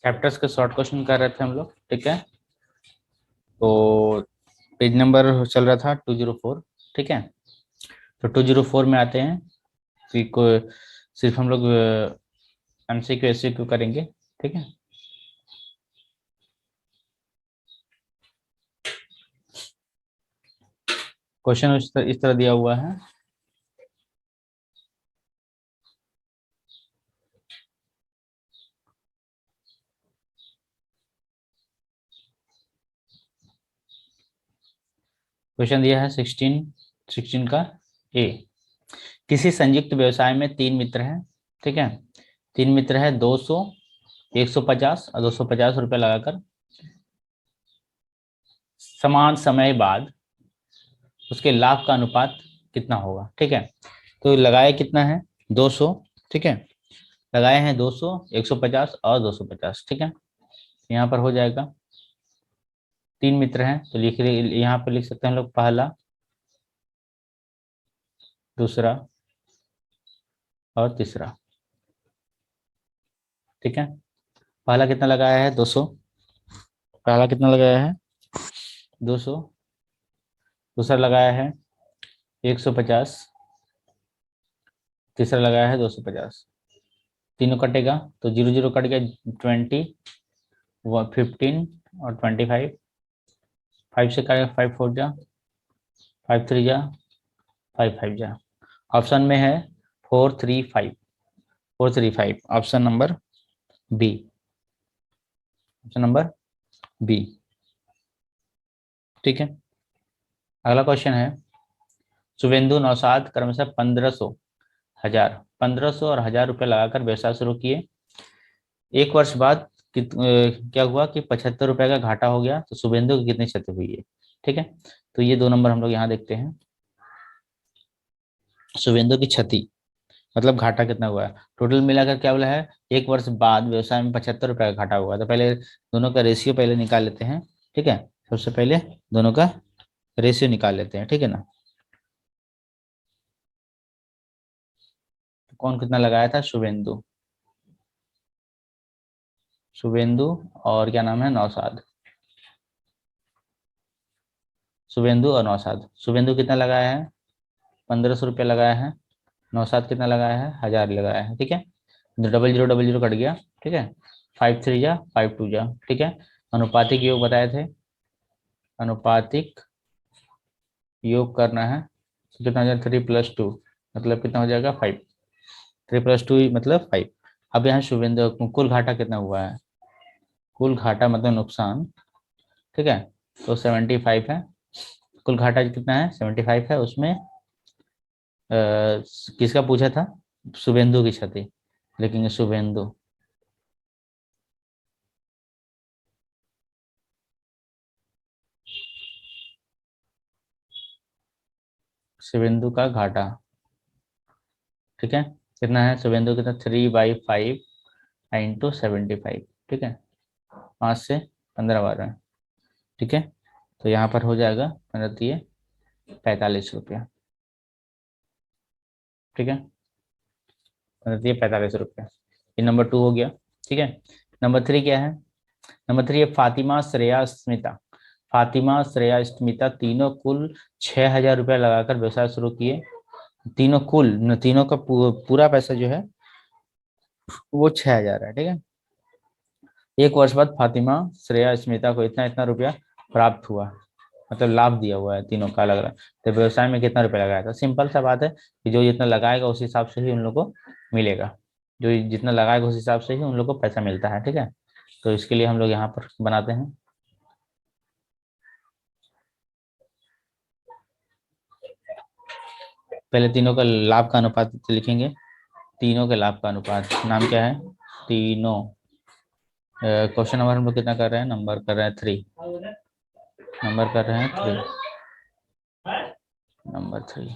Chapters के short question कर रहे थे हम लोग, ठीक है। तो पेज नंबर चल रहा था 204, ठीक है। तो 204 में आते हैं। को सिर्फ हम लोग एमसीक्यू एससीक्यू करेंगे, ठीक है। क्वेश्चन इस तरह दिया हुआ है। क्वेश्चन दिया है 16 का ए। किसी संयुक्त व्यवसाय में 3 मित्र हैं, ठीक है। 3 मित्र है, 200, 150 और 250 रुपये लगाकर समान समय बाद उसके लाभ का अनुपात कितना होगा, ठीक है। तो लगाए कितना है, 200, ठीक है। लगाए हैं 200, 150 और 250, ठीक है। यहाँ पर हो जाएगा, 3 मित्र हैं तो यहाँ पर लिख सकते हैं हम लोग पहला, दूसरा और तीसरा, ठीक है। पहला कितना लगाया है, 200। पहला कितना लगाया है, 200। दूसरा लगाया है 150। तीसरा लगाया है 250। तीनों कटेगा तो 0 0 कट गया, 20, 15 और 25। 5 से कटेगा, 5 4 जा, 5 3 जा, 5 5 जा। ऑप्शन में है 4 3 5, 4 3 5, option number B, option number B, ठीक है। अगला क्वेश्चन है, शुभेंदु नौशाद क्रमशः 1500, 1000, 1500 और 1000 रुपये लगाकर व्यवसाय शुरू किए। एक वर्ष बाद क्या हुआ कि 75 रुपये का घाटा हो गया, तो शुभेंदु की कितनी क्षति हुई है, ठीक है। तो ये 2 नंबर हम लोग यहाँ देखते हैं। शुभेंदु की क्षति मतलब घाटा कितना हुआ है, टोटल मिलाकर क्या बोला है, एक वर्ष बाद व्यवसाय में 75 रुपये का घाटा हुआ। तो पहले दोनों का रेशियो पहले निकाल लेते हैं, ठीक है। सबसे पहले दोनों का रेशियो निकाल लेते हैं, ठीक है ना। तो कौन कितना लगाया था, शुभेंदु, शुभेंदु और क्या नाम है, नौशाद। शुभेंदु और नौशाद, शुभेंदु कितना लगाया है, 1500 रुपये लगाया है। नौशाद कितना लगाया है, 1000 लगाया है, ठीक है। तो डबल जीरो कट गया, ठीक है। 5 3 जा, 5 2 जा, ठीक है। अनुपातिक योग बताए थे, अनुपातिक योग करना है तो कितना हो जाएगा, 3 + 2 मतलब कितना हो जाएगा, 5। 3 + 2 मतलब 5। अब यहाँ शुभेंदु कुल घाटा कितना हुआ है, कुल घाटा मतलब नुकसान, ठीक है। तो 75 है, कुल घाटा कितना है, 75 है। उसमें किसका पूछा था, शुभेंदु की क्षति, लेकिन शुभेंदु, शुभेंदु का घाटा, ठीक है। कितना है शुभेंदु, कितना, 3/5 इंटू 75, ठीक है। 5 से 15 बार है, ठीक है। तो यहाँ पर हो जाएगा 45 रुपया, ठीक है। 45 रुपया, ये नंबर 2 हो गया, ठीक है। नंबर 3 क्या है, नंबर 3 है फातिमा श्रेया स्मिता। फातिमा श्रेया स्मिता तीनों कुल 6000 रुपया लगाकर व्यवसाय शुरू किए। तीनों कुल तीनों का पूरा पैसा जो है वो 6000 है, ठीक है। एक वर्ष बाद फातिमा श्रेया स्मिता को इतना इतना रुपया प्राप्त हुआ, मतलब लाभ दिया हुआ है तीनों का अलग अलग। तो व्यवसाय में कितना रुपया लगाया था, सिंपल सा बात है कि जो जितना लगाएगा उस हिसाब से ही उन लोग को मिलेगा, जो जितना लगाएगा उस हिसाब से ही उन लोग को पैसा मिलता है, ठीक है। तो इसके लिए हम लोग यहाँ पर बनाते हैं, पहले तीनों का लाभ का अनुपात लिखेंगे। तीनों के लाभ का अनुपात, नाम क्या है, तीनों। क्वेश्चन नंबर हम लोग कितना कर रहे हैं, नंबर कर रहे हैं 3, नंबर कर रहे हैं 3, नंबर 3,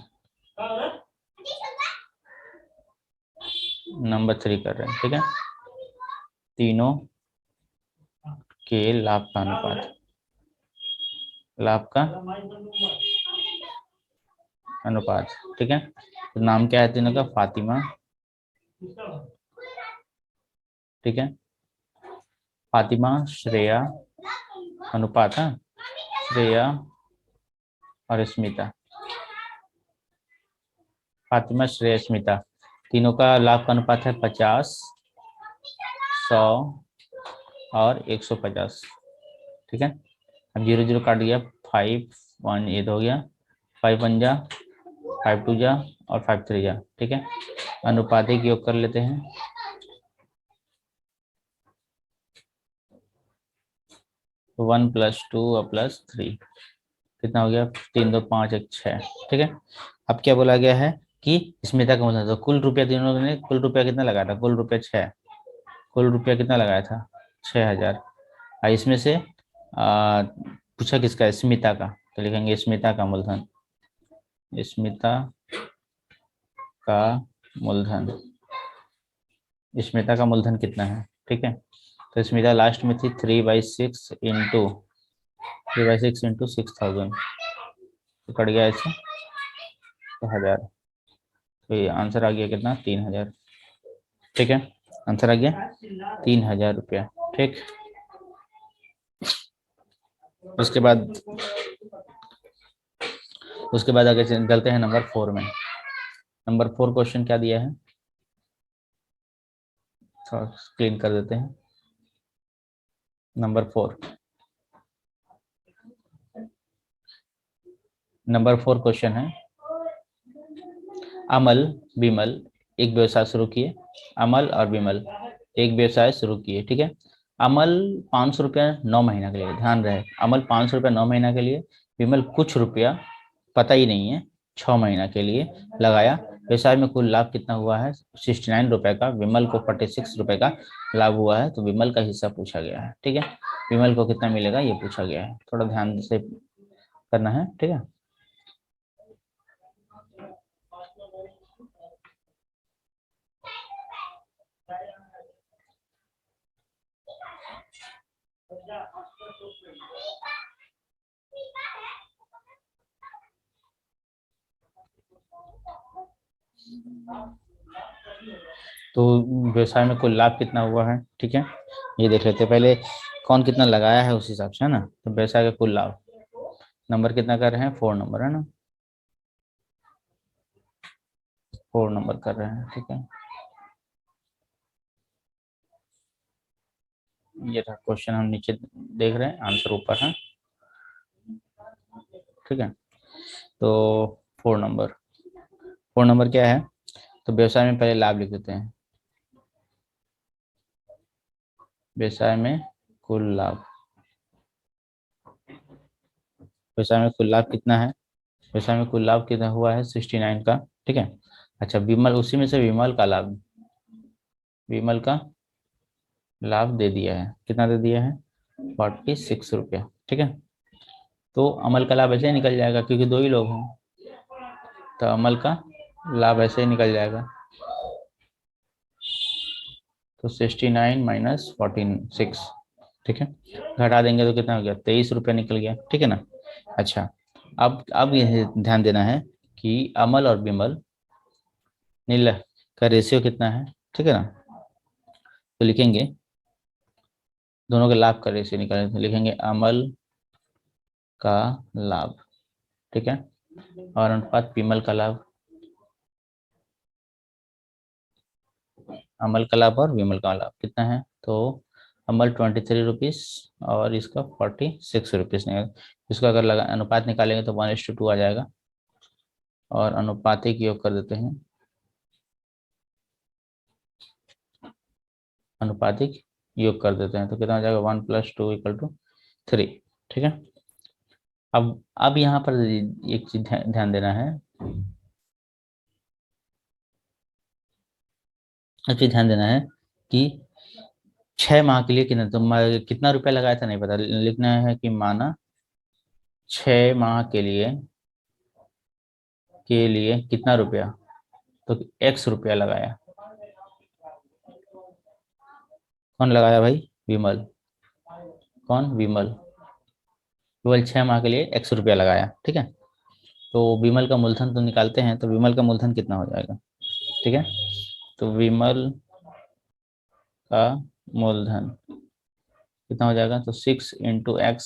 नंबर 3 कर रहे हैं, ठीक है। तीनों के लाभ का अनुपात, लाभ का अनुपात, ठीक है। तो नाम क्या है तीनों का, फातिमा, ठीक है। फातिमा श्रेया अनुपात है, श्रेया और स्मिता, फातिमा श्रेया स्मिता तीनों का लाभ का अनुपात है 50, 100 और 150। ठीक है, अब 0 0 काट दिया, 5 1 ये तो हो गया, 5 1 जा, 5 2 जा और 5 3 जा। ठीक है, अनुपातिक योग कर लेते हैं। 1 + 2 और +3 कितना हो गया, 3 2 5 1 6। ठीक है, अब क्या बोला गया है कि स्मिता का मूलधन, तो कुल रुपया तीनों ने कुल रुपया कितना लगाया था, कुल रुपया 6, कुल रुपया कितना लगाया था 6000। और इसमें से पूछा किसका, स्मिता का, तो लिखेंगे स्मिता का मूलधन, स्मिता का मूलधन, स्मिता का मूलधन कितना है। ठीक है, तो स्मिता लास्ट में थी 3/6 इंटू 3/6 इंटू 6000, तो कट गया ऐसे तो 1000, तो ये आंसर आ गया कितना, 3000। ठीक है, आंसर आ गया 3000 रुपया। ठीक, उसके बाद आगे चलते हैं नंबर 4 में। नंबर 4 क्वेश्चन क्या दिया है, थोड़ा क्लीन कर देते हैं। नंबर 4 क्वेश्चन है, अमल विमल एक व्यवसाय शुरू किए, अमल और विमल एक व्यवसाय शुरू किए। ठीक है, अमल 500 रुपया 9 महीना के लिए, ध्यान रहे अमल 500 रुपया 9 महीना के लिए, विमल कुछ रुपया पता ही नहीं है 6 महीना के लिए लगाया। व्यवसाय में कुल लाभ कितना हुआ है, 69 रुपए का, विमल को 46 रुपए का लाभ हुआ है, तो विमल का हिस्सा पूछा गया है। ठीक है, विमल को कितना मिलेगा ये पूछा गया है, थोड़ा ध्यान से करना है। ठीक है, तो व्यवसाय में कुल लाभ कितना हुआ है, ठीक है ये देख लेते हैं पहले, कौन कितना लगाया है उस हिसाब से, है ना। तो व्यवसाय का कुल लाभ नंबर कितना कर रहे हैं, 4 नंबर, है ना, 4 नंबर कर रहे हैं। ठीक है, ये था क्वेश्चन, हम नीचे देख रहे हैं, आंसर ऊपर है। ठीक है, तो 4 नंबर क्या है, तो व्यवसाय में पहले लाभ लिख देते हैं, व्यवसाय में कुल लाभ, व्यवसाय में कुल लाभ कितना है, व्यवसाय में कुल लाभ कितना हुआ है 69 का। ठीक है, अच्छा विमल, उसी में से विमल का लाभ, विमल का लाभ दे दिया है, कितना दे दिया है 46 रुपया। ठीक है, तो अमल का लाभ ऐसे ही निकल जाएगा क्योंकि 2 ही लोग हैं, तो अमल का लाभ ऐसे ही निकल जाएगा, तो 69 माइनस 46। ठीक है, घटा देंगे तो कितना हो गया 23 रुपया निकल गया। ठीक है ना, अच्छा अब यह ध्यान देना है कि अमल और विमल नील का रेशियो कितना है। ठीक है ना, तो लिखेंगे दोनों के लाभ का रेशियो निकालें, तो लिखेंगे अमल का लाभ, ठीक है, और अनुपात विमल का लाभ, अमल का लाभ और विमल का लाभ कितना है, तो अमल 23 रुपीज़ और इसका 46 रुपीज़ नहीं, इसका अगर लगा अनुपात निकालेंगे तो 1:2 आ जाएगा, और अनुपातिक योग कर देते हैं, अनुपातिक योग कर देते हैं तो कितना हो जाएगा 1 + 2 = 3। ठीक है, अब यहाँ पर एक चीज ध्यान देना है, एक चीज ध्यान देना है कि 6 माह के लिए कितना, तो कितना रुपया लगाया था नहीं पता, लिखना है कि माना 6 माह के लिए कितना रुपया, तो x रुपया लगाया, कौन लगाया भाई, विमल, कौन, विमल, केवल 6 माह के लिए x रुपया लगाया। ठीक है, तो विमल का मूलधन तो निकालते हैं, तो विमल का मूलधन कितना हो जाएगा। ठीक है, तो विमल का मूलधन कितना हो जाएगा, तो 6 × x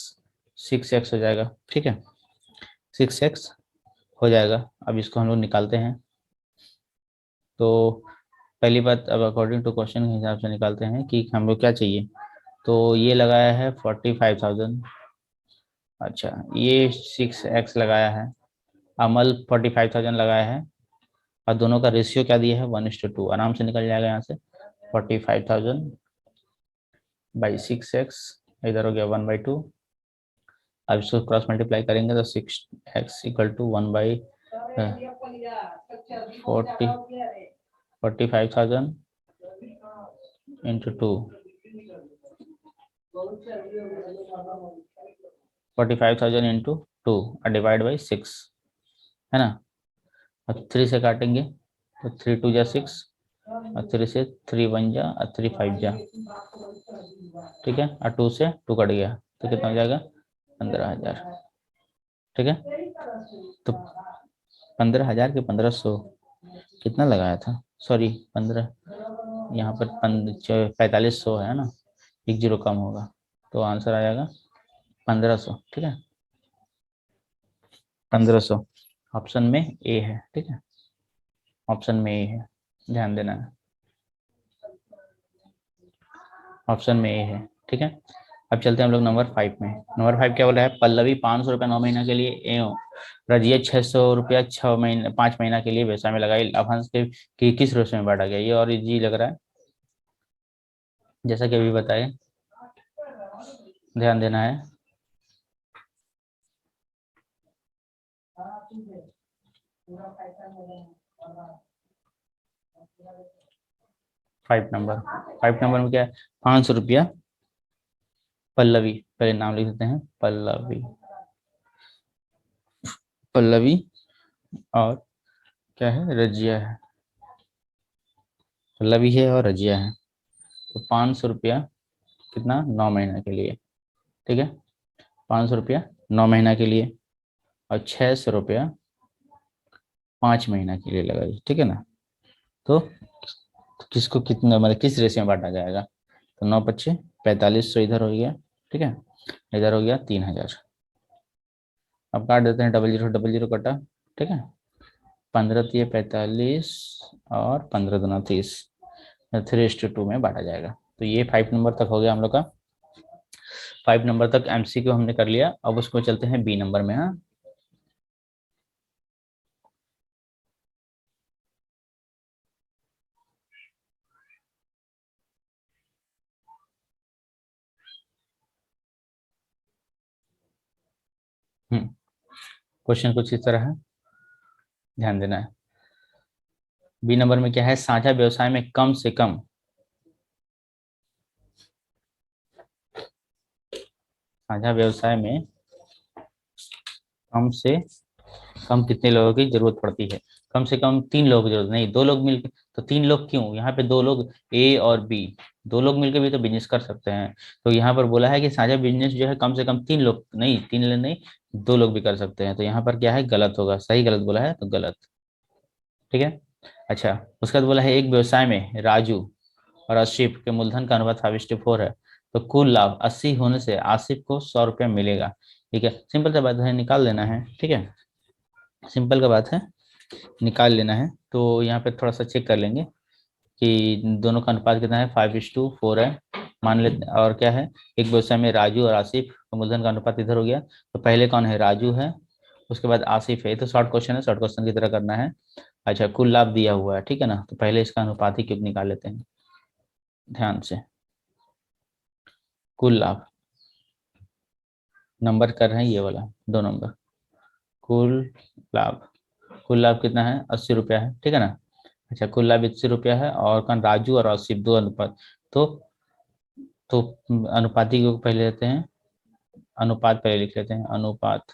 6x हो जाएगा, ठीक है, 6x हो जाएगा। अब इसको हम लोग निकालते हैं। तो पहली बात, अब अकॉर्डिंग टू क्वेश्चन के हिसाब से निकालते हैं कि हम लोग क्या चाहिए। तो ये लगाया है 45,000, अच्छा ये 6x लगाया है, अमल 45,000 लगाया है, और दोनों का रेशियो क्या दिया है, 1:2, आराम से निकल जाएगा यहाँ से। 45,000 बाई 6x, इधर हो गया 1/2। अब इसको क्रॉस मल्टीप्लाई करेंगे तो 6x equal to 45,000 into 2, 45,000 into 2 और डिवाइड बाई 6, है ना। अब 3 से काटेंगे तो 3 × 2 = 6, और 3 से 3 × 1 = और 3 × 5 = ठीक है, और 2 से 2 कट गया तो कितना हो जाएगा, 15,000, ठीक है। तो 15,000 के 1500 कितना लगाया था, सॉरी 15, यहाँ पर 4500 है ना, एक जीरो कम होगा, तो आंसर आ जाएगा 1500, ठीक है, 1500 ऑप्शन में ए है, ठीक है, ऑप्शन में ए है, ध्यान देना है, ऑप्शन में ए है, ठीक है। अब चलते हैं हम लोग नंबर 5 में। नंबर 5 क्या बोला है, पल्लवी 500 रुपया 9 महीना के लिए एवं रजिया 600 रुपया 6 महीने 5 महीना के लिए व्यवसाय में लगाई, लाभांश के कि किस रेशो में बांटा गया, ये और इजी लग रहा है, जैसा कि अभी बताए, ध्यान देना है। फाइव नंबर में क्या है, 500 रुपया पल्लवी, पहले नाम लिख देते हैं, पल्लवी, पल्लवी, और क्या है, रजिया है, पल्लवी है और रजिया है। तो 500 रुपया कितना, 9 महीना के लिए, ठीक है, 500 रुपया 9 महीना के लिए, और 600 रुपया 5 महीना के लिए लगाइए, ठीक है ना। तो किसको कितना, मतलब किस रेशियो में बांटा जाएगा, तो 9 × 5 = 4500 इधर हो गया, ठीक है, इधर हो गया 3,000। अब काट देते हैं, डबल जीरो कटा, ठीक है, 15×3 = 45 और 15×2 = 30, 3:2 में बांटा जाएगा। तो ये 5 नंबर तक हो गया हम लोग का। 5 नंबर तक MCQ हमने कर लिया। अब उसको चलते हैं B नंबर में। हाँ, क्वेश्चन कुछ इस तरह है, ध्यान देना है। B नंबर में क्या है, साझा व्यवसाय में कम से कम, साझा व्यवसाय में कम से कम कितने लोगों की जरूरत पड़ती है, कम से कम 3 लोगों की जरूरत नहीं, 2 लोग मिलकर, तो 3 लोग क्यों, यहाँ पे 2 लोग A और B, 2 लोग मिलकर भी तो बिजनेस कर सकते हैं। तो यहाँ पर बोला है कि साझा बिजनेस जो है कम से कम 3 लोग नहीं, 3 लोग नहीं, 2 लोग भी कर सकते हैं। तो यहाँ पर क्या है, गलत होगा, सही गलत बोला है तो गलत, ठीक है। अच्छा, उसके बाद बोला है एक व्यवसाय में राजू और आसिफ के मूलधन का अनुपात 5:4 है, तो कुल लाभ 80 होने से आसिफ को 100 रुपया मिलेगा, ठीक है। सिंपल सा बात है, निकाल लेना है, ठीक है, सिंपल का बात है, निकाल लेना है। तो यहाँ पे थोड़ा सा चेक कर लेंगे कि दोनों का अनुपात कितना है, 5:4 है, मान लेते। और क्या है, एक व्यवसाय में राजू और आसिफ का मूलधन का अनुपात इधर हो गया, तो पहले कौन है, राजू है, उसके बाद आसिफ है। तो शॉर्ट क्वेश्चन है, शॉर्ट क्वेश्चन की तरह करना है। अच्छा, कुल लाभ दिया हुआ है, ठीक है ना, तो पहले इसका अनुपात ही क्यों निकाल लेते हैं, ध्यान से। कुल लाभ नंबर कर रहे हैं, ये वाला 2 नंबर, कुल लाभ, कुल लाभ कितना है, 80 रुपया है, ठीक है ना। अच्छा, कुल लाभ 80 रुपया है, और कौन, राजू और आसिफ, 2 अनुपात। तो तो अनुपाती को पहले लेते हैं, अनुपात पहले लिख लेते हैं, अनुपात,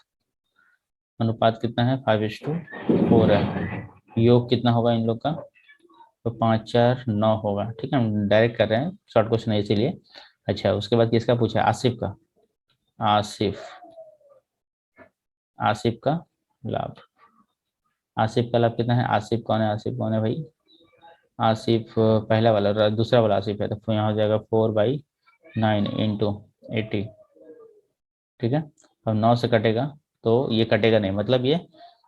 अनुपात कितना है, 5:4 है, योग कितना होगा इन लोग का, तो 5, 4, 9 होगा, ठीक है, हम डायरेक्ट कर रहे हैं, शॉर्ट क्वेश्चन है इसीलिए। अच्छा, उसके बाद किसका पूछा है, आसिफ का, आसिफ, आसिफ का लाभ, आसिफ का लाभ कितना है, आसिफ कौन है, आसिफ कौन है भाई, आसिफ पहला वाला, दूसरा वाला आसिफ है, तो यहाँ हो जाएगा 4/9 इंटू 80, ठीक है। अब 9 से कटेगा तो ये कटेगा नहीं, मतलब ये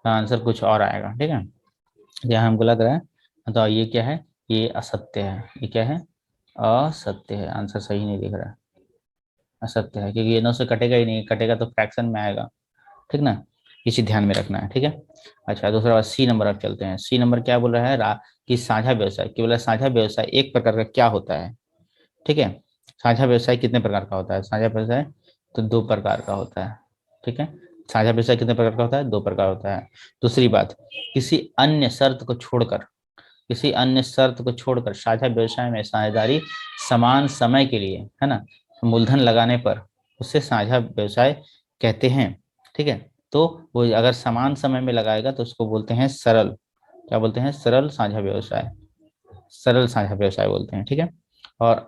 आंसर कुछ और आएगा, ठीक है। यहाँ हमको लग रहा है तो ये क्या है, ये असत्य है, ये क्या है, असत्य है, आंसर सही नहीं दिख रहा है, असत्य है, क्योंकि ये 9 से कटेगा ही नहीं, कटेगा तो फ्रैक्शन में आएगा, ठीक ना, इसी ध्यान में रखना है, ठीक है। अच्छा, दूसरा बात सी नंबर अब चलते हैं। सी नंबर क्या बोल रहा है, कि साझा व्यवसाय, कि बोला साझा व्यवसाय एक प्रकार का क्या होता है, ठीक है। साझा व्यवसाय कितने प्रकार का होता है, साझा व्यवसाय तो 2 प्रकार का होता है, ठीक है। साझा व्यवसाय कितने प्रकार का होता है, 2 प्रकार होता है। दूसरी बात, किसी अन्य शर्त को छोड़कर, किसी अन्य शर्त को छोड़कर साझा व्यवसाय में साझेदारी समान समय के लिए, है ना, मूलधन लगाने पर उससे साझा व्यवसाय कहते हैं, ठीक है। तो वो अगर समान समय में लगाएगा तो उसको बोलते हैं सरल, क्या बोलते हैं, सरल साझा व्यवसाय, सरल साझा व्यवसाय बोलते हैं, ठीक है। और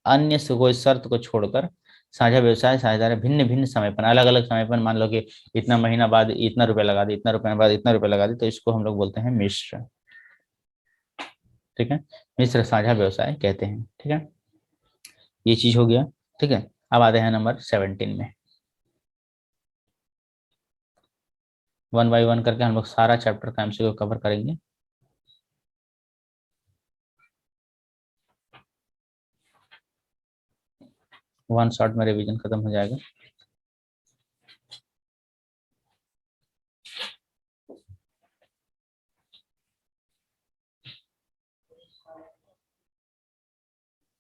अन्य से कोई शर्त को छोड़कर साझा व्यवसाय साझेदारी भिन्न भिन्न समय पर, अलग अलग समय पर, मान लो कि इतना महीना बाद इतना रुपया लगा दी, इतना रुपये बाद इतना रुपया लगा दी, तो इसको हम लोग बोलते हैं मिश्र, ठीक है, मिश्र साझा व्यवसाय कहते हैं, ठीक है। ये चीज हो गया, ठीक है। अब आते हैं नंबर 17 में। 1 बाई 1 करके हम लोग सारा चैप्टर का एमसीक्यू कवर करेंगे। वन शॉट में रिवीजन खत्म हो जाएगा।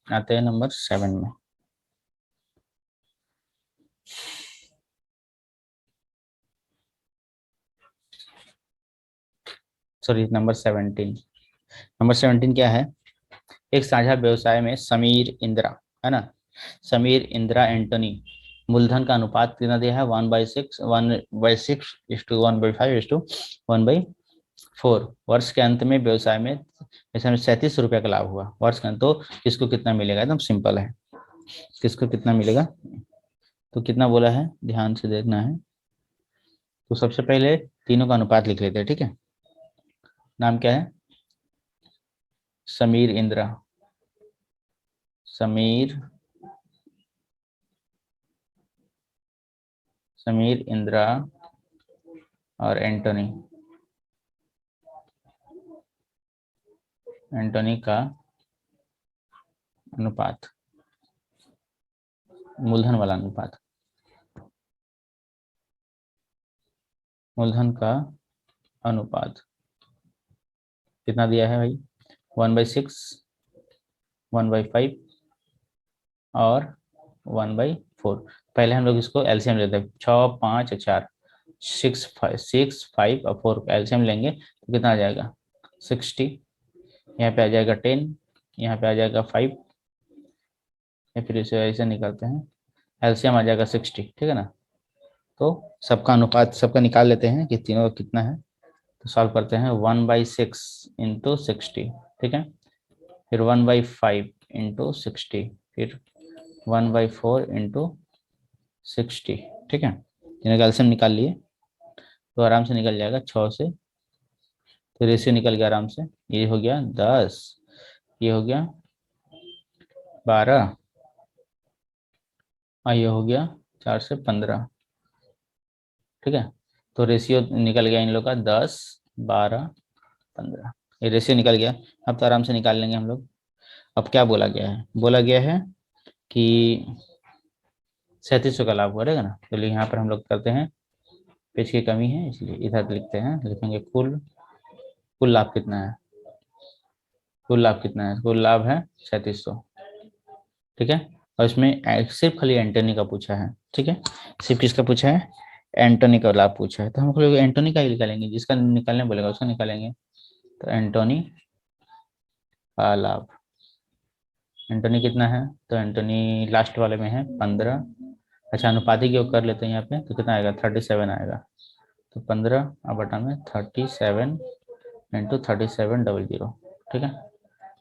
आते हैं नंबर 7 में। Sorry, number 17। नंबर 17 क्या है, एक साझा व्यवसाय में समीर इंदिरा, है ना, समीर इंदिरा एंटोनी, मूलधन का अनुपात कितना दिया है, 1/6, 1/6 इस टू 1/5 इस टू 1/4। वर्ष के अंत में व्यवसाय में 37 रुपये का लाभ हुआ वर्ष के अंत, तो किसको कितना मिलेगा, एकदम सिंपल है, किसको कितना मिलेगा, तो कितना बोला है ध्यान से देखना है। तो सबसे पहले तीनों का अनुपात लिख लेते हैं, ठीक है। नाम क्या है, समीर इंदिरा, समीर, समीर इंदिरा और एंटोनी, एंटोनी का अनुपात, मूलधन वाला अनुपात, मूलधन का अनुपात कितना दिया है भाई, 1/6, 1/5 और 1/4। पहले हम लोग इसको एलसीएम लेते हैं, 6, 5, 4, 6, 5 और 4 का एलसीएम लेंगे तो कितना आ जाएगा, 60। यहाँ पे आ जाएगा 10, यहाँ पे आ जाएगा 5, या फिर इसे ऐसे निकालते हैं, एलसीएम आ जाएगा 60, ठीक है ना। तो सबका अनुपात सबका निकाल लेते हैं कि तीनों का कितना है, तो सॉल्व करते हैं, 1/6 इंटू 60, ठीक है, फिर 1/5 इंटू 60, फिर 1/4 इंटू 60, ठीक है। तीनों का एलसीएम निकाल लिए तो आराम से निकल जाएगा 6 से, तो रेशियो निकल गया आराम से, ये हो गया 10, ये हो गया 12 और ये हो गया 4 से 15, ठीक है। तो रेशियो निकल गया इन लोग का 10, 12, 15, ये रेशियो निकल गया। अब तो आराम से निकाल लेंगे हम लोग। अब क्या बोला गया है, बोला गया है कि 3700 का लाभ करेगा ना, तो यहाँ पर हम लोग करते हैं, पेज की कमी है इसलिए इधर लिखते हैं, लिखेंगे कुल, कुल लाभ कितना है, कुल लाभ कितना है, कुल लाभ है 3700, ठीक है। और इसमें सिर्फ खाली एंटोनी का पूछा है, ठीक है, सिर्फ किसका पूछा है, एंटोनी का लाभ पूछा है, तो हम लोग एंटोनी का ही निकालेंगे, जिसका निकालने बोलेगा उसका निकालेंगे। तो एंटोनी का लाभ, एंटोनी कितना है, तो एंटोनी लास्ट वाले में है 15। अच्छा, अनुपातिक योग कर लेते हैं यहाँ पे, तो कितना आएगा, 37 आएगा, तो 15 और बटा में 37 इंटू 3700, ठीक है,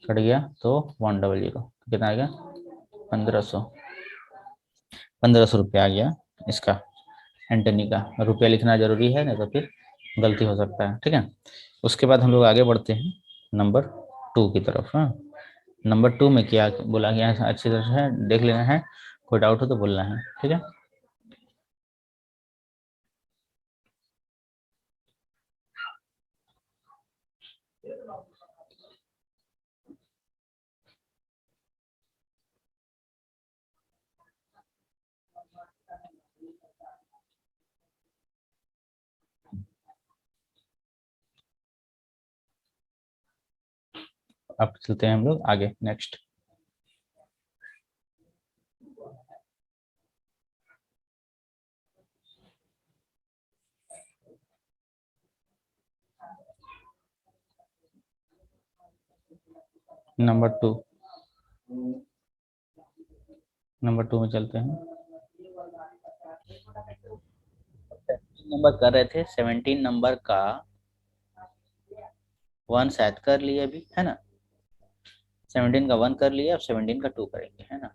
कट गया तो 100, कितना आ गया, 1500, 1500 रुपया आ गया इसका, एंटनी का। रुपया लिखना जरूरी है, नहीं तो फिर गलती हो सकता है, ठीक है। उसके बाद हम लोग आगे बढ़ते हैं नंबर 2 की तरफ। हाँ, नंबर 2 में क्या बोला गया है, अच्छी तरह से देख लेना है। कोई डाउट हो तो बोलना है, ठीक है। अब चलते हैं हम लोग आगे, नेक्स्ट। नंबर 2, नंबर 2 में चलते हैं। नंबर कर रहे थे, 17 नंबर का 1 शायद कर लिए अभी, है ना। 17 का 1 कर लिए, अब 17 का 2 करेंगे, है ना।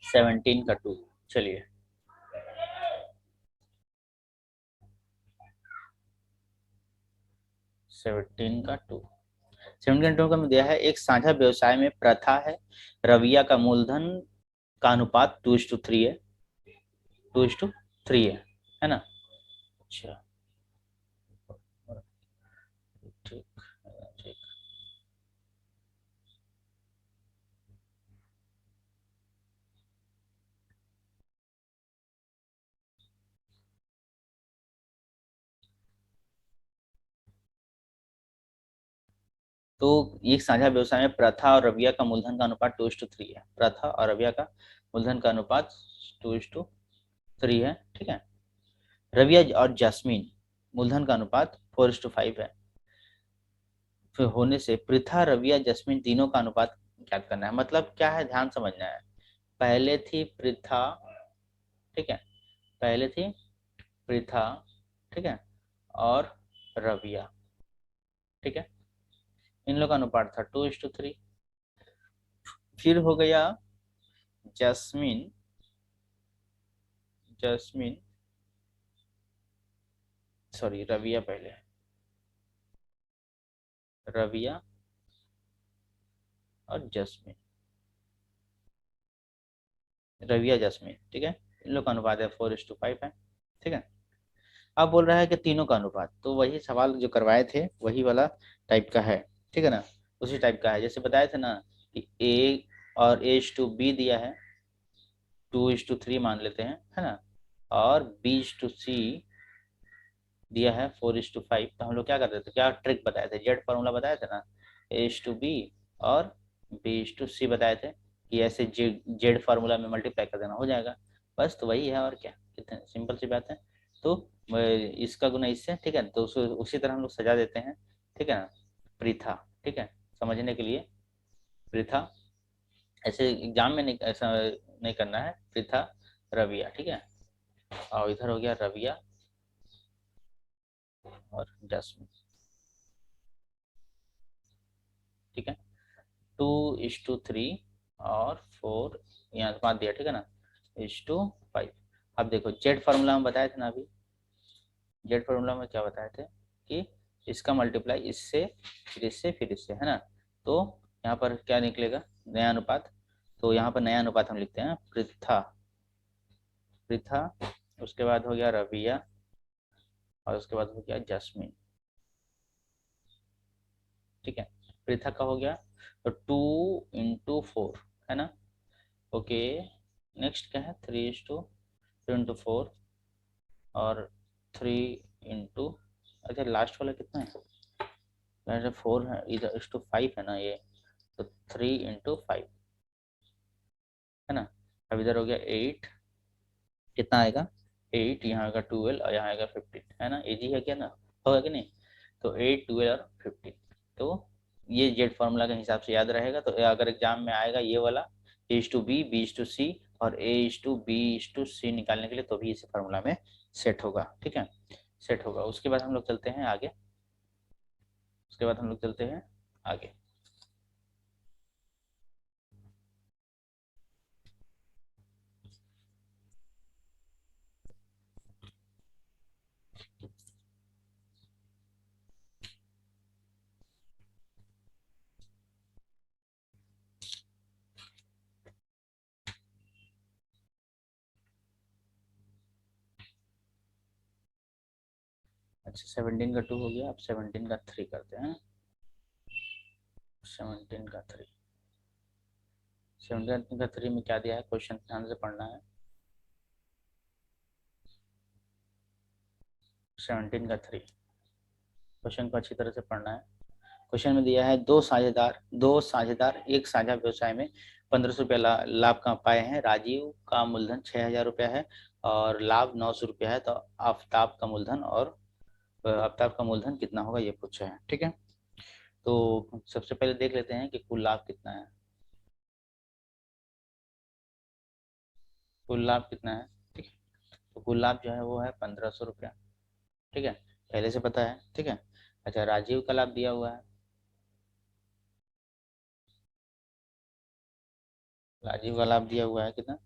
सेवनटीन का 2, चलिए। 17 का 2, 17 का 2 का दिया है, एक साझा व्यवसाय में प्रथा है, रविया का मूलधन का अनुपात 2:3 है, 2:3 है ना। अच्छा, ठीक, ठीक। तो एक साझा व्यवसाय में प्रथा और रविया का मूलधन का अनुपात 2:3 है, प्रथा और रविया का मूलधन का अनुपात 2:3 है, ठीक है। रविया और जैस्मीन मूलधन का अनुपात 4:5 है। फिर होने से पृथा, रविया, जैस्मीन तीनों का अनुपात ज्ञात करना है। मतलब क्या है, ध्यान समझना है। पहले थी पृथा, ठीक है, पहले थी पृथा, ठीक है, और रविया, ठीक है, इन लोग का अनुपात था 2:3। फिर हो गया जैस्मीन, जैस्मीन, सॉरी रविया पहले, रविया और जैस्मीन, रविया जैस्मीन, ठीक है, इन लोग का अनुपात है 4:5 है, ठीक है। अब बोल रहा है कि तीनों का अनुपात, तो वही सवाल जो करवाए थे वही वाला टाइप का है, ठीक है ना। उसी टाइप का है, जैसे बताए थे ना कि ए और A:B दिया है, 2:3 मान लेते हैं, है ना। और B:C दिया है 4:5। तो हम लोग क्या करते थे, क्या ट्रिक बताए थे, जेड फॉर्मूला बताए थे ना, A:B और B:C बताए थे कि ऐसे जेड फार्मूला में मल्टीप्लाई कर देना, हो जाएगा बस। तो वही है, और क्या, कितने सिंपल सी बात है। तो इसका गुना इससे, ठीक है, तो उसी तरह हम लोग सजा देते हैं, ठीक है ना। प्रीथा, ठीक है, समझने के लिए प्रीथा, ऐसे एग्जाम में नहीं, ऐसा नहीं करना है। प्रीथा, रविया, ठीक है, और इधर हो गया रविया और जैस्मिन, ठीक है। 2:3 और 4 यहाँ बात दिया, ठीक है ना, 1:5। अब देखो जेड फार्मूला में बताए थे ना अभी, जेड फार्मूला में क्या बताए थे कि इसका मल्टीप्लाई इससे, फिर इससे, फिर इससे, है ना। तो यहाँ पर क्या निकलेगा, नया अनुपात। तो यहाँ पर नया अनुपात हम लिखते हैं पृथा, पृथा, उसके बाद हो गया रविया, और उसके बाद हो गया जैस्मिन, ठीक है। पृथा का हो गया, तो 2:4 है ना। ओके, नेक्स्ट क्या है, 3:4 और 3 अच्छा लास्ट वाला कितना है, वैसे 4 है, इधर 5 है ना ये, तो 3:5 है ना। अब इधर हो गया 8, कितना आएगा, 8, यहाँ आएगा 12 और यहाँ आएगा 15, है ना। इजी है क्या ना, होगा कि नहीं। तो 8, 12 और 15, तो ये जेड फार्मूला के हिसाब से याद रहेगा। तो अगर एग्जाम में आएगा ये वाला A:B, B:C और A:B:C निकालने के लिए, तो भी इसी फार्मूला में सेट होगा, ठीक है, सेट होगा। उसके बाद हम लोग चलते हैं आगे, उसके बाद हम लोग चलते हैं आगे। अच्छा 17 का 2 हो गया, अब 17 का 3 करते हैं। 17 का 3, 17 का 3 में क्या दिया है, क्वेश्चन ध्यान से पढ़ना है। 17 का 3, क्वेश्चन को अच्छी तरह से पढ़ना है। क्वेश्चन में दिया है दो साझेदार एक साझा व्यवसाय में 1500 रुपया लाभ का पाए हैं। राजीव का मूलधन 6000 रुपया है और लाभ 900 रुपया है, तो आफ्ताब का मूलधन कितना होगा ये पूछा है। ठीक है, तो सबसे पहले देख लेते हैं कि कुल लाभ कितना है। कुल लाभ कितना है, ठीक है, तो कुल लाभ जो है वो है 1500 रुपया। ठीक है, पहले से पता है। ठीक है, अच्छा राजीव का लाभ दिया हुआ है, राजीव का लाभ दिया हुआ है कितना,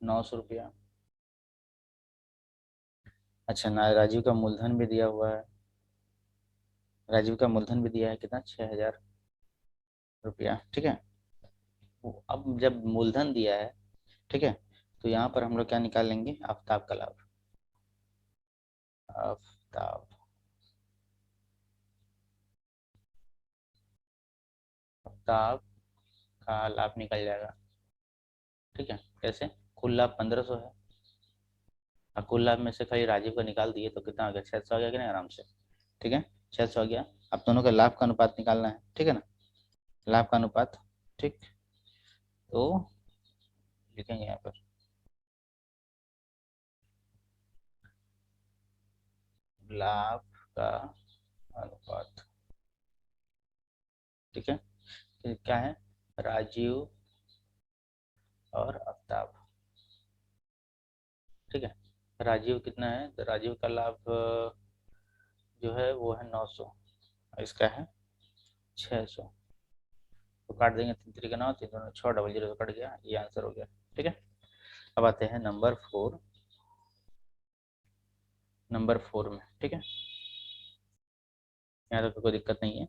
900 रुपया। अच्छा ना, राजीव का मूलधन भी दिया हुआ है, राजीव का मूलधन भी दिया है कितना, 6000 रुपया। ठीक है, अब जब मूलधन दिया है, ठीक है, तो यहाँ पर हम लोग क्या निकाल लेंगे, आफ्ताब का लाभ। आफ्ताब आफ्ताब का लाभ निकल जाएगा। ठीक है, कैसे, कुल लाभ 1500 है और कुल लाभ में से खाली राजीव का निकाल दिए तो कितना आ गया, 600 आ गया कि नहीं, आराम से। ठीक है, 600 आ गया। अब दोनों का लाभ का अनुपात निकालना है, ठीक है ना, लाभ का अनुपात। ठीक, तो लिखेंगे यहाँ पर लाभ का अनुपात। ठीक है, तो क्या है, राजीव और आफ्ताब। ठीक है, राजीव कितना है, तो राजीव का लाभ जो है वो है 900, इसका है 600। तो काट देंगे, 3 3 9, 3 2 6, 0 0 तो कट गया, ये आंसर हो गया। ठीक है, अब आते हैं नंबर 4, नंबर 4 में। ठीक है, यहाँ तो कोई दिक्कत नहीं है,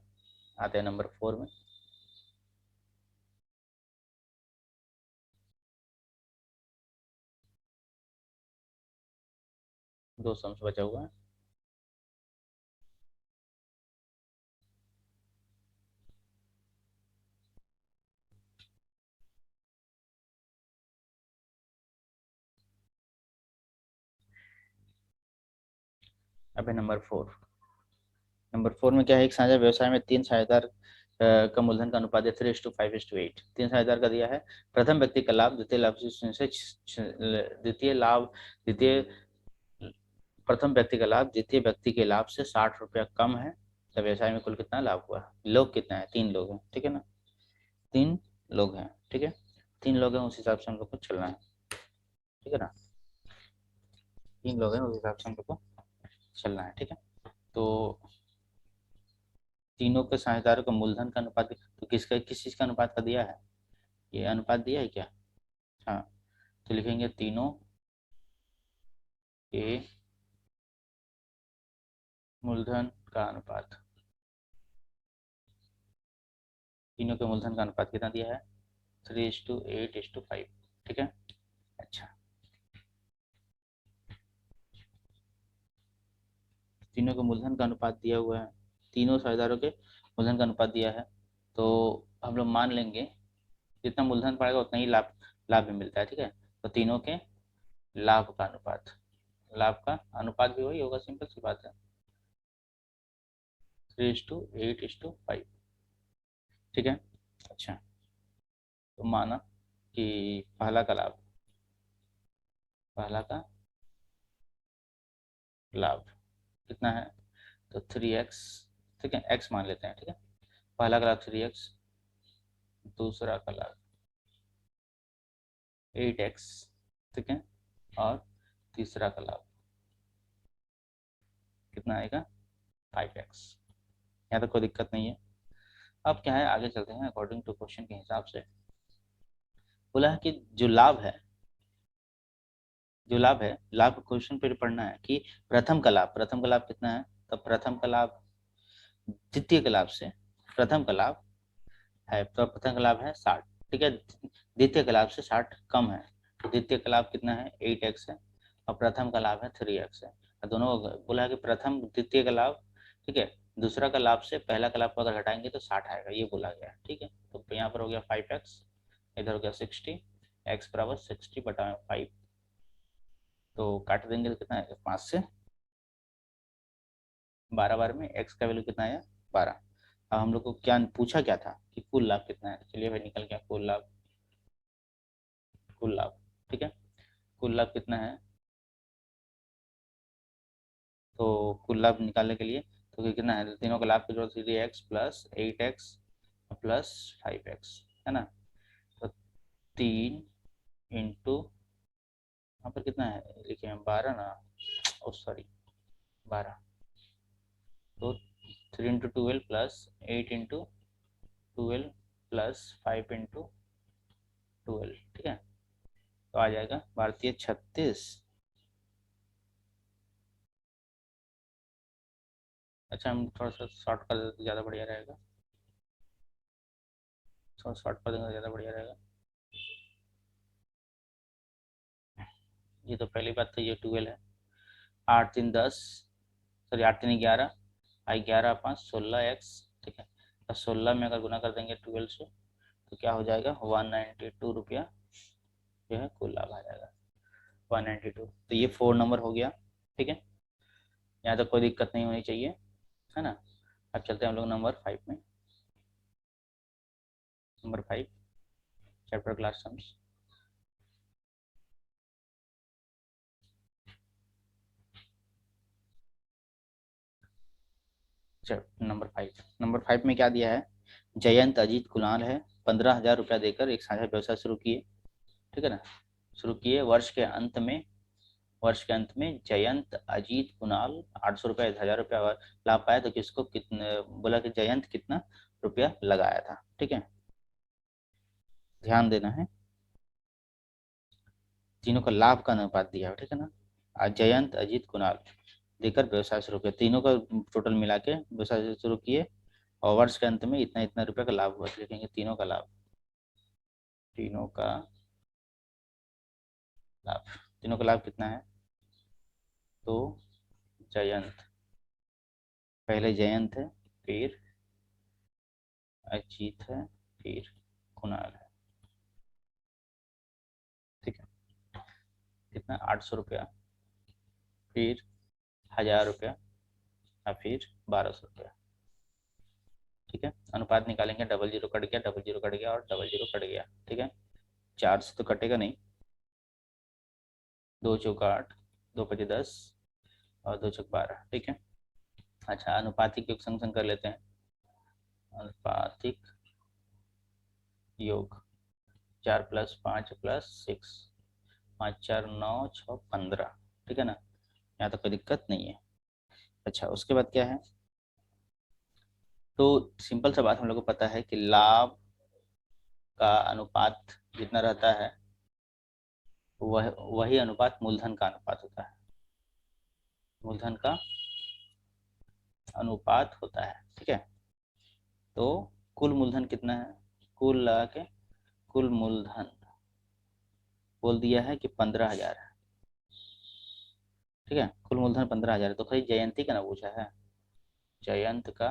आते हैं नंबर 4 में। दो सम्स बचा हुआ है। अब है नंबर 4, नंबर 4 में क्या है, एक साझा व्यवसाय में 3 साझेदार का मूलधन का अनुपात है 3:5:8। 3 साझेदार का दिया है, प्रथम व्यक्ति का लाभ द्वितीय लाभ से द्वितीय लाभ द्वितीय प्रथम व्यक्ति का लाभ द्वितीय व्यक्ति के लाभ से 60 रुपया कम है, तो व्यवसाय में कुल कितना लाभ हुआ, लोग कितना है, 3 लोग हैं। ठीक है ना, 3 लोग हैं। ठीक है, 3 लोग हैं, उस हिसाब से हम लोग को चलना है। ठीक है ना, 3 लोग हैं, उस हिसाब से हम लोग को चलना है। ठीक है, तो तीनों के साझेदारों का मूलधन का अनुपात, तो किसका किस चीज का अनुपात का दिया है, ये अनुपात दिया है क्या। हाँ, तो लिखेंगे तीनों के मूलधन का अनुपात। तीनों के मूलधन का अनुपात कितना दिया है, 3:8:5। ठीक है, अच्छा तीनों के मूलधन का अनुपात दिया हुआ है, तीनों साझेदारों के मूलधन का अनुपात दिया है, तो हम लोग मान लेंगे जितना मूलधन पड़ेगा उतना ही लाभ लाभ भी मिलता है। ठीक है, तो तीनों के लाभ का अनुपात, लाभ का अनुपात भी वही होगा, सिंपल सी बात है, 3:8:5। ठीक है, अच्छा तो माना कि पहला का लाभ कितना है, तो 3x। ठीक है, x मान लेते हैं। ठीक है, पहला का लाभ 3x, दूसरा का लाभ 8x। ठीक है, और तीसरा का लाभ कितना आएगा, 5x। यहाँ तक कोई दिक्कत नहीं है। अब क्या है, आगे चलते हैं, अकॉर्डिंग टू क्वेश्चन के हिसाब से बोला है कि जो लाभ है जो लाभ है, लाभ क्वेश्चन पे पढ़ना है कि प्रथम का लाभ कितना है, तो प्रथम का लाभ द्वितीय के लाभ से, प्रथम का लाभ है, तो प्रथम का लाभ है 60, ठीक है, द्वितीय का लाभ से 60 कम है, तो द्वितीय का लाभ कितना है 8x है, और प्रथम का लाभ है 3x है। और दोनों बोला है कि प्रथम द्वितीय का लाभ, ठीक है, दूसरा का लाभ से पहला का लाभ को अगर हटाएंगे तो 60 आएगा, ये बोला गया है, ठीक है। तो यहाँ पर हो गया 5x, इधर हो गया 60, x बराबर 60/5, तो काट देंगे तो कितना है 5 से 12 बार में x का वैल्यू कितना आया 12। अब हम लोग को क्या पूछा क्या था कि कुल लाभ कितना है, चलिए भाई निकल गया कुल लाभ, कुल लाभ, ठीक है, कुल लाभ कितना है, तो कुल लाभ निकालने के लिए तो कितना है, तीनों का लाभ की जरूरत 3x plus 8x plus 5x है ना, तो 3 इंटू यहाँ पर कितना है लिखे हैं 12 ना, ओ सॉरी 12, तो 3 into 12 plus 8 into 12 plus 5 into 12, ठीक है, तो आ जाएगा भारतीय 36। अच्छा हम थोड़ा सा शॉर्ट कर देते तो ज़्यादा बढ़िया रहेगा, थोड़ा शॉर्ट कर देंगे तो ज़्यादा बढ़िया रहेगा। ये तो पहली बात तो ये 12 है, 8 3 10, सॉरी 8 3 11, 11 5 16x, ठीक है, और 16 में अगर गुना कर देंगे 12 से तो क्या हो जाएगा 192 रुपया जो है कुल लाभ आ जाएगा 192, तो ये 4 नंबर हो गया, ठीक है, यहाँ तक कोई दिक्कत नहीं होनी चाहिए, है ना। अब चलते हैं हम लोग नंबर 5 में, number 5 chapter class sums. Number 5 में क्या दिया है, जयंत अजीत कुणाल है 15,000 रुपया देकर एक साझा व्यवसाय शुरू किए, ठीक है ना, शुरू किए, वर्ष के अंत में जयंत अजीत कुणाल 800 रुपया 1,000 रुपया लाभ पाया, तो किसको कितने बोला कि जयंत कितना रुपया लगाया था, ठीक है, ध्यान देना है, तीनों का लाभ का अनुपात दिया है, ठीक है ना, आज जयंत अजीत कुणाल देकर व्यवसाय शुरू किया, तीनों का टोटल मिला के व्यवसाय शुरू किए, और वर्ष के अंत में इतना इतना रुपये का लाभ हुआ, तो लिखेंगे तीनों का लाभ, तीनों का लाभ, तीनों का लाभ कितना है, तो जयंत, पहले जयंत है, फिर अजीत है, फिर कुणाल है, ठीक है, कितना 800 रुपया, फिर 1,000 रुपया, और फिर 1,200 रुपया, ठीक है, अनुपात निकालेंगे, डबल जीरो कट गया, डबल जीरो कट गया और डबल जीरो कट गया, ठीक है, 4 से तो कटेगा नहीं, 2 चौका 8, 2 पचे 10 और 2 चौक 12, ठीक है। अच्छा अनुपातिक योग संग संग कर लेते हैं, अनुपातिक योग 4 + 5 + 6, 5 4 9 6 15, ठीक है ना, यहाँ तो कोई दिक्कत नहीं है। अच्छा उसके बाद क्या है, तो सिंपल सा बात हम लोग को पता है कि लाभ का अनुपात जितना रहता है वह वही अनुपात मूलधन का अनुपात होता है, मूलधन का अनुपात होता है, ठीक है, तो कुल मूलधन कितना है, कुल लगा के कुल मूलधन बोल दिया है कि 15,000 है, ठीक है, कुल मूलधन 15,000 है, तो खाली जयंती का ना पूछा है, जयंत का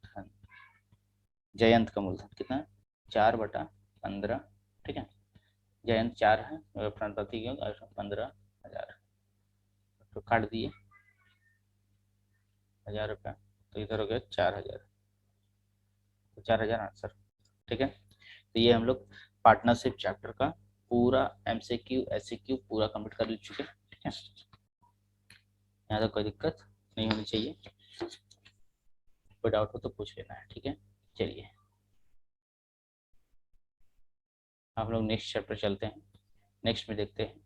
धन, जयंत का मूलधन कितना है 4/15, ठीक है, जयंत 4 है, प्रति 15,000, तो काट दिए 1,000 रुपया, तो इधर हो गया 4,000, तो 4,000 आंसर, ठीक है, तो ये हम लोग पार्टनरशिप चैप्टर का पूरा MCQ SCQ पूरा कंप्लीट कर चुके हैं, ठीक है, यहाँ तो कोई दिक्कत नहीं होनी चाहिए, कोई डाउट हो तो पूछ लेना है, ठीक है। चलिए आप लोग नेक्स्ट चैप्टर चलते हैं, नेक्स्ट में देखते हैं